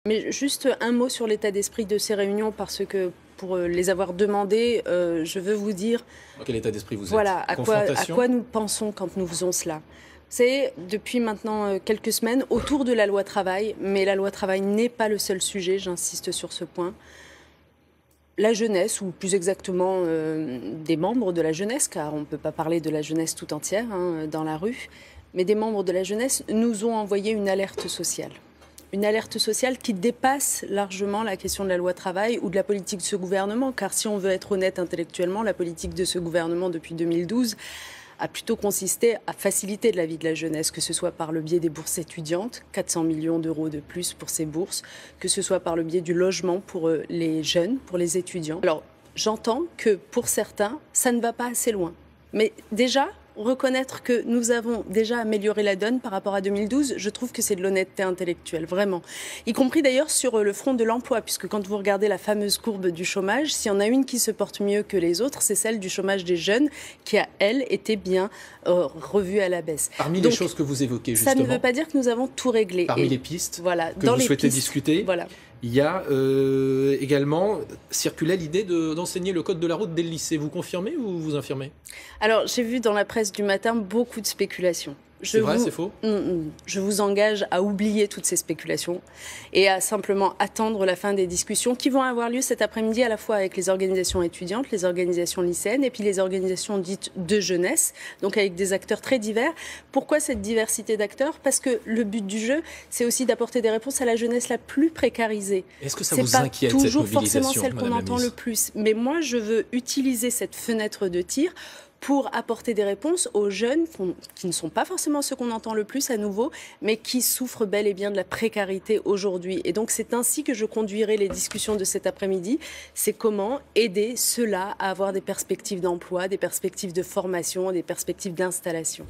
Mais juste un mot sur l'état d'esprit de ces réunions, parce que pour les avoir demandées, je veux vous dire... Dans quel état d'esprit vous êtes? Voilà, à quoi nous pensons quand nous faisons cela. C'est depuis maintenant quelques semaines autour de la loi travail, mais la loi travail n'est pas le seul sujet, j'insiste sur ce point. La jeunesse, ou plus exactement des membres de la jeunesse, car on ne peut pas parler de la jeunesse tout entière dans la rue, mais des membres de la jeunesse nous ont envoyé une alerte sociale. Une alerte sociale qui dépasse largement la question de la loi travail ou de la politique de ce gouvernement, car si on veut être honnête intellectuellement, la politique de ce gouvernement depuis 2012 a plutôt consisté à faciliter la vie de la jeunesse, que ce soit par le biais des bourses étudiantes, 400 millions d'euros de plus pour ces bourses, que ce soit par le biais du logement pour les jeunes, pour les étudiants. Alors, j'entends que pour certains, ça ne va pas assez loin. Mais déjà, reconnaître que nous avons déjà amélioré la donne par rapport à 2012, je trouve que c'est de l'honnêteté intellectuelle, vraiment. Y compris d'ailleurs sur le front de l'emploi, puisque quand vous regardez la fameuse courbe du chômage, s'il y en a une qui se porte mieux que les autres, c'est celle du chômage des jeunes, qui a, elle, été bien revue à la baisse. Parmi les choses que vous évoquez, justement... Ça ne veut pas dire que nous avons tout réglé. Parmi les pistes voilà, que vous souhaitez discuter, voilà. Il y a également circulé l'idée d'enseigner le code de la route dès le lycée. Vous confirmez ou vous infirmez? Alors, j'ai vu dans la presse du matin beaucoup de spéculations. C'est vrai, c'est faux? Je vous engage à oublier toutes ces spéculations et à simplement attendre la fin des discussions qui vont avoir lieu cet après-midi à la fois avec les organisations étudiantes, les organisations lycéennes et puis les organisations dites de jeunesse, donc avec des acteurs très divers. Pourquoi cette diversité d'acteurs? Parce que le but du jeu, c'est aussi d'apporter des réponses à la jeunesse la plus précarisée. Est-ce que ça vous inquiète, cette mobilisation, toujours forcément celle qu'on entend le plus. Mais moi, je veux utiliser cette fenêtre de tir pour apporter des réponses aux jeunes qui ne sont pas forcément ceux qu'on entend le plus à nouveau, mais qui souffrent bel et bien de la précarité aujourd'hui. Et donc c'est ainsi que je conduirai les discussions de cet après-midi. C'est comment aider ceux-là à avoir des perspectives d'emploi, des perspectives de formation, des perspectives d'installation.